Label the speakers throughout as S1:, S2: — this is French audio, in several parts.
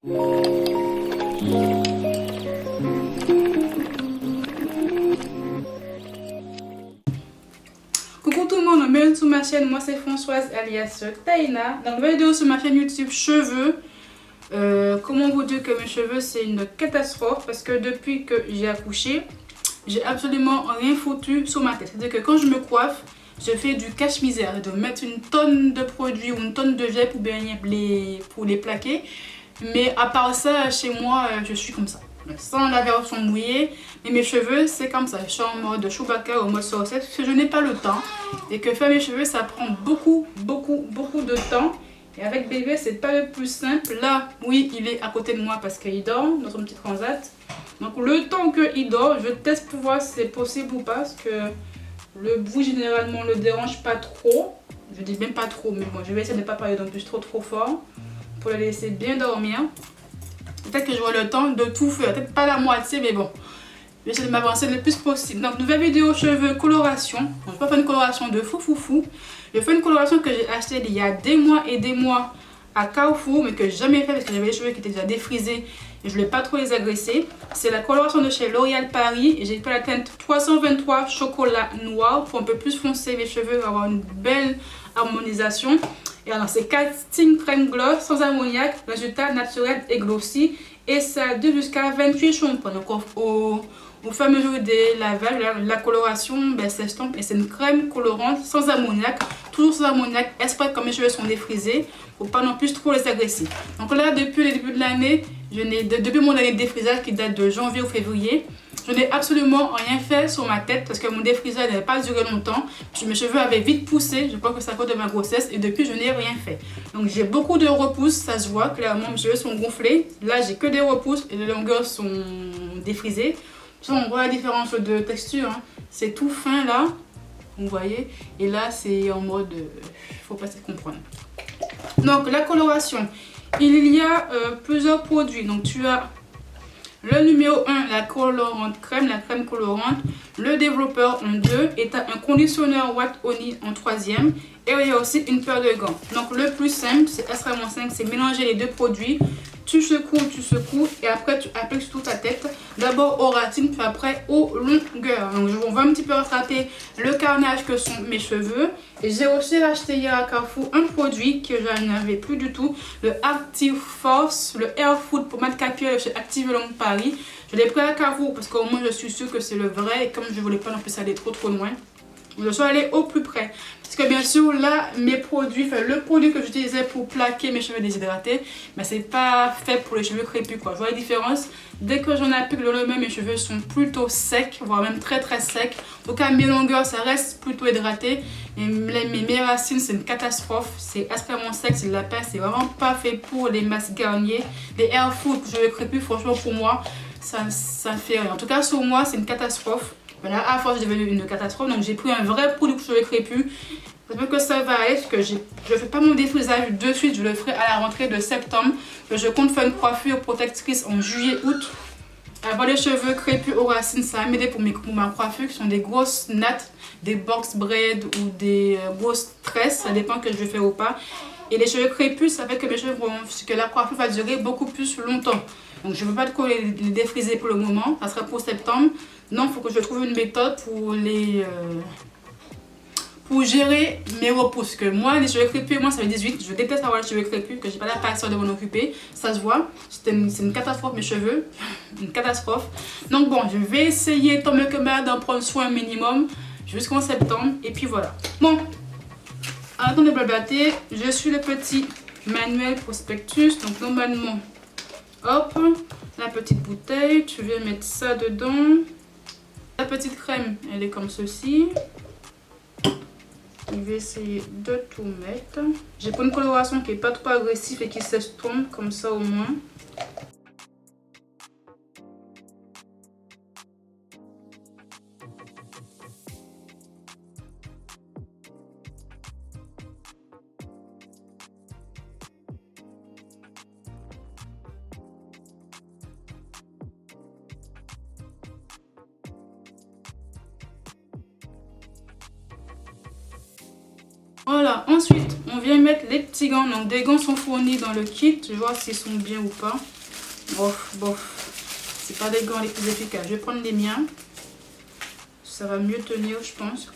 S1: Coucou tout le monde, bienvenue sur ma chaîne, moi c'est Françoise alias Taina. Dans la vidéo sur ma chaîne YouTube cheveux, comment vous dire que mes cheveux c'est une catastrophe parce que depuis que j'ai accouché, j'ai absolument rien foutu sur ma tête. C'est-à-dire que quand je me coiffe, je fais du cache-misère, de mettre une tonne de produits ou une tonne de gel pour les plaquer. Mais à part ça, chez moi, je suis comme ça. Sans la version mouillée, mais mes cheveux c'est comme ça. Je suis en mode Chewbacca ou en mode Sorcière parce que je n'ai pas le temps. Et que faire mes cheveux ça prend beaucoup de temps. Et avec bébé c'est pas le plus simple. Là, oui, il est à côté de moi parce qu'il dort dans son petit transat. Donc le temps qu'il dort, je teste pour voir si c'est possible ou pas. Parce que le bruit généralement ne le dérange pas trop. Je dis même pas trop, mais bon, je vais essayer de ne pas parler non plus trop fort. Pour le laisser bien dormir. Peut-être que j'aurai le temps de tout faire, peut-être pas la moitié, mais bon, je vais essayer de m'avancer le plus possible. Donc, nouvelle vidéo cheveux coloration. Donc, je ne vais pas faire une coloration de fou. Je fais une coloration que j'ai achetée il y a des mois à Carrefour, mais que j'ai jamais fait parce que j'avais les cheveux qui étaient déjà défrisés et je voulais pas trop les agresser. C'est la coloration de chez L'Oréal Paris et j'ai fait la teinte 323 chocolat noir pour un peu plus foncer les cheveux, avoir une belle harmonisation. Et alors c'est casting crème gloss sans ammoniac, résultat naturel et glossy. Et ça dure jusqu'à 28 shampoings. Donc au fur et à mesure des lavages, la coloration s'estompe et c'est une crème colorante sans ammoniac. Toujours sans ammoniac, exprès comme mes cheveux sont défrisés, pour pas non plus trop les agresser. Donc là depuis le début de l'année, depuis mon année de défrisage qui date de janvier ou février, je n'ai absolument rien fait sur ma tête parce que mon défrisage n'avait pas duré longtemps. Mes cheveux avaient vite poussé, je crois que c'est à cause de ma grossesse et depuis je n'ai rien fait. Donc j'ai beaucoup de repousses, ça se voit clairement, mes cheveux sont gonflés. Là j'ai que des repousses et les longueurs sont défrisées. On voit la différence de texture, hein. C'est tout fin là, vous voyez, et là c'est en mode, faut pas se comprendre. Donc la coloration, il y a plusieurs produits, donc tu as le numéro 1, la colorante crème, la crème colorante, le développeur en 2 et tu as un conditionneur Watt Honey en 3e et il y a aussi une paire de gants. Donc le plus simple, c'est extrêmement simple, c'est mélanger les deux produits. Tu secoues et après tu appliques sur toute ta tête. D'abord aux racines puis après aux longueurs. Donc on va un petit peu rattraper le carnage que sont mes cheveux. Et j'ai aussi acheté hier à Carrefour un produit que je n'avais plus du tout. Le Active Force, le Air Food pour mat capillaire chez Active Long Paris. Je l'ai pris à Carrefour parce qu'au moins je suis sûre que c'est le vrai. Et comme je ne voulais pas non plus aller trop loin, je suis allée au plus près. Parce que bien sûr là mes produits, enfin le produit que j'utilisais pour plaquer mes cheveux déshydratés, mais c'est pas fait pour les cheveux crépus quoi. Je vois la différence. Dès que j'en applique le lendemain, mes cheveux sont plutôt secs, voire même très secs. En tout cas mes longueurs ça reste plutôt hydraté. Et mes racines c'est une catastrophe. C'est extrêmement sec, c'est de la peste. C'est vraiment pas fait pour les masques Garnier. Les Air Food pour cheveux crépus, franchement pour moi ça fait rien. En tout cas sur moi c'est une catastrophe. Voilà, à force c'est devenu une catastrophe, donc j'ai pris un vrai produit pour cheveux crépus. J'espère que ça va aller, parce que je ne fais pas mon défrisage de suite, je le ferai à la rentrée de septembre. Je compte faire une coiffure protectrice en juillet-août. Avoir les cheveux crépus aux racines, ça va m'aider pour ma coiffure, qui sont des grosses nattes, des box braids ou des grosses tresses, ça dépend que je vais faire ou pas. Et les cheveux crépus, ça fait que que la coiffure va durer beaucoup plus longtemps. Donc je ne veux pas les défriser pour le moment, ça sera pour septembre. Non, il faut que je trouve une méthode pour gérer mes repousses. Que moi, les cheveux crépus, moi ça fait 18, je déteste avoir les cheveux crépus, que j'ai pas la patience de m'en occuper. Ça se voit, c'est une catastrophe mes cheveux, une catastrophe. Donc bon, je vais essayer tant mieux que mal d'en prendre soin un minimum jusqu'en septembre. Et puis voilà. Bon, attends de blablater, je suis le petit manuel prospectus. Donc normalement, hop, la petite bouteille, tu viens mettre ça dedans. La petite crème, elle est comme ceci. Je vais essayer de tout mettre. J'ai pris une coloration qui n'est pas trop agressive et qui s'estompe comme ça au moins. Voilà, ensuite on vient mettre les petits gants. Donc des gants sont fournis dans le kit. Je vois s'ils sont bien ou pas. Bof. C'est pas des gants les plus efficaces. Je vais prendre les miens. Ça va mieux tenir, je pense.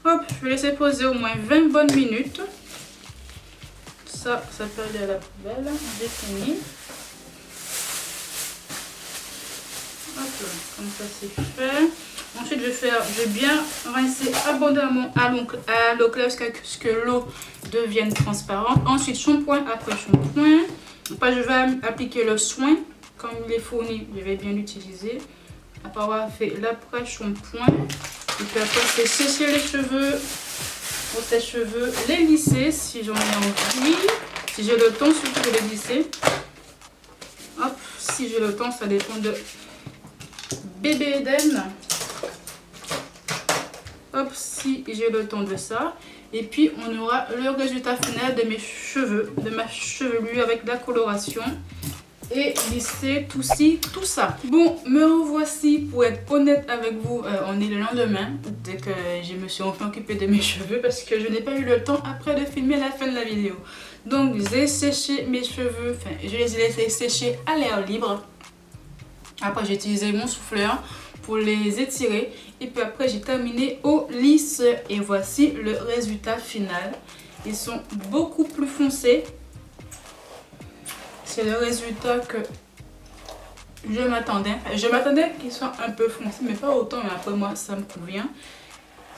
S1: Hop, je vais laisser poser au moins 20 bonnes minutes. Ça peut aller à la poubelle. J'ai fini. Hop, comme ça c'est fait. Ensuite, je vais bien rincer abondamment à l'eau claire jusqu'à ce que l'eau devienne transparente. Ensuite, shampoing après shampoing. Après, je vais appliquer le soin. Comme il est fourni, je vais bien l'utiliser. Après avoir fait l'après-shampoing. Et puis après, c'est sécher les cheveux. Pour ces cheveux, les lisser si j'en ai envie. Si j'ai le temps, surtout de les lisser. Hop, si j'ai le temps, ça dépend de bébé Eden. Hop, si j'ai le temps de ça. Et puis, on aura le résultat final de mes cheveux, de ma chevelure avec la coloration. Et lisser tout ci, tout ça. Bon, me revoici pour être honnête avec vous. On est le lendemain, dès que je me suis enfin occupée de mes cheveux parce que je n'ai pas eu le temps après de filmer la fin de la vidéo. Donc, j'ai séché mes cheveux, enfin, je les ai laissés sécher à l'air libre. Après, j'ai utilisé mon souffleur pour les étirer. Et puis après, j'ai terminé au lisseur. Et voici le résultat final. Ils sont beaucoup plus foncés. C'est le résultat que je m'attendais. Je m'attendais qu'ils soient un peu foncés, mais pas autant. Mais après, moi, ça me convient.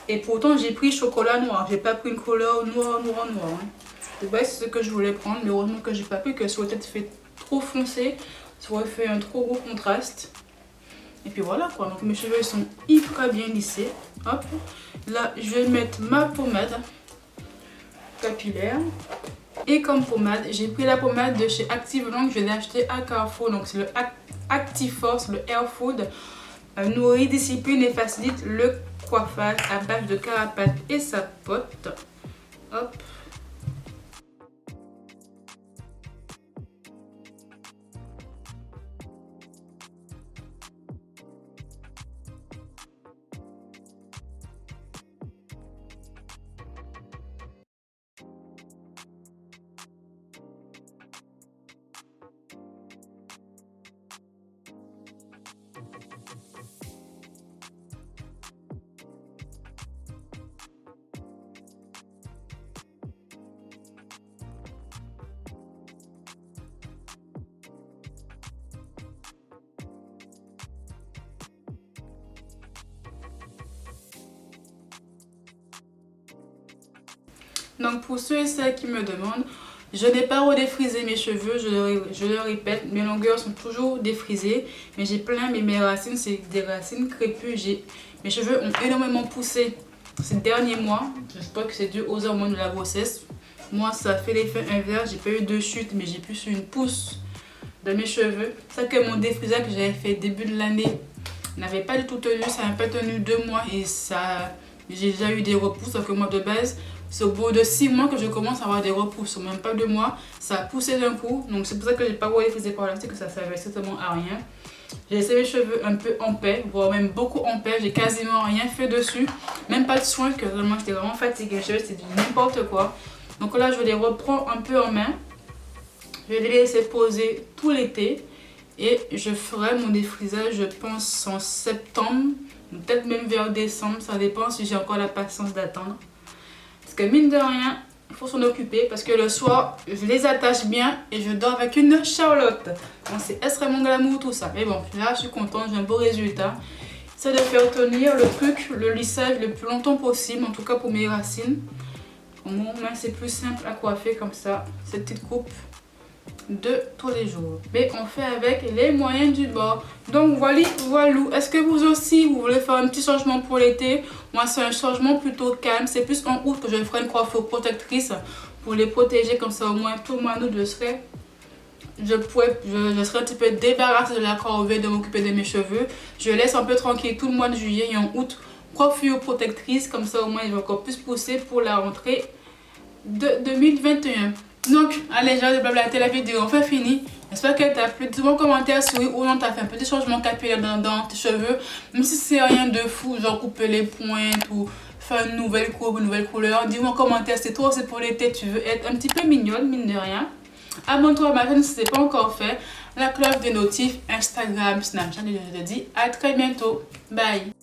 S1: Et pourtant, j'ai pris chocolat noir. J'ai pas pris une couleur noir. Hein. C'est ce que je voulais prendre, mais heureusement que j'ai pas pris, que ça aurait peut-être fait trop foncé. Ça aurait fait un trop gros contraste. Et puis voilà quoi. Donc mes cheveux ils sont hyper bien lissés. Hop. Là, je vais mettre ma pommade capillaire. Et comme pommade, j'ai pris la pommade de chez Active Long. Je l'ai acheté à Carrefour. Donc c'est le Active Force, le Air Food. Nourrit, discipline et facilite le coiffage à base de carapace et sapote. Hop. Donc pour ceux et celles qui me demandent, je n'ai pas redéfrisé mes cheveux, je le répète, mes longueurs sont toujours défrisées. Mais j'ai plein, mais mes racines, c'est des racines crépus. Mes cheveux ont énormément poussé ces derniers mois. J'espère que c'est dû aux hormones de la grossesse. Moi, ça fait l'effet inverse, j'ai pas eu de chute, mais j'ai plus une pousse de mes cheveux. C'est que mon défrisage que j'avais fait début de l'année n'avait pas du tout tenu, ça n'a pas tenu 2 mois et ça j'ai déjà eu des repousses, sauf que moi de base, c'est au bout de 6 mois que je commence à avoir des repousses, même pas 2 mois, ça a poussé d'un coup, donc c'est pour ça que j'ai pas les frisé par là, c'est que ça servait certainement à rien. J'ai laissé mes cheveux un peu en paix, voire même beaucoup en paix, j'ai quasiment rien fait dessus, même pas de soin, que vraiment j'étais vraiment fatiguée, les cheveux c'était n'importe quoi. Donc là je les reprends un peu en main, je vais les laisser poser tout l'été et je ferai mon défrisage je pense en septembre, peut-être même vers décembre, ça dépend si j'ai encore la patience d'attendre. Parce que mine de rien, il faut s'en occuper parce que le soir, je les attache bien et je dors avec une Charlotte. Donc c'est extrêmement glamour tout ça. Mais bon, là je suis contente, j'ai un beau résultat. C'est de faire tenir le truc, le lissage le plus longtemps possible, en tout cas pour mes racines. Au moins c'est plus simple à coiffer comme ça, cette petite coupe de tous les jours. Mais on fait avec les moyens du bord. Donc voilà. Est-ce que vous aussi vous voulez faire un petit changement pour l'été? Moi c'est un changement plutôt calme. C'est plus en août que je ferai une coiffure protectrice pour les protéger. Comme ça au moins tout le mois d'août je serai un petit peu débarrassée de la corvée de m'occuper de mes cheveux. Je laisse un peu tranquille tout le mois de juillet et en août coiffure protectrice. Comme ça au moins il va encore plus pousser pour la rentrée de 2021. Donc, allez, j'ai blablaté la vidéo, enfin fini. J'espère qu'elle t'a plu. Dis-moi en commentaire si oui ou non t'as fait un petit changement capillaire dans tes cheveux. Même si c'est rien de fou, genre couper les pointes ou faire une nouvelle coupe, une nouvelle couleur. Dis-moi en commentaire si toi c'est pour l'été, tu veux être un petit peu mignonne, mine de rien. Abonne-toi à ma chaîne si ce n'est pas encore fait. La cloche des notifs, Instagram, Snapchat. Et je te dis à très bientôt. Bye.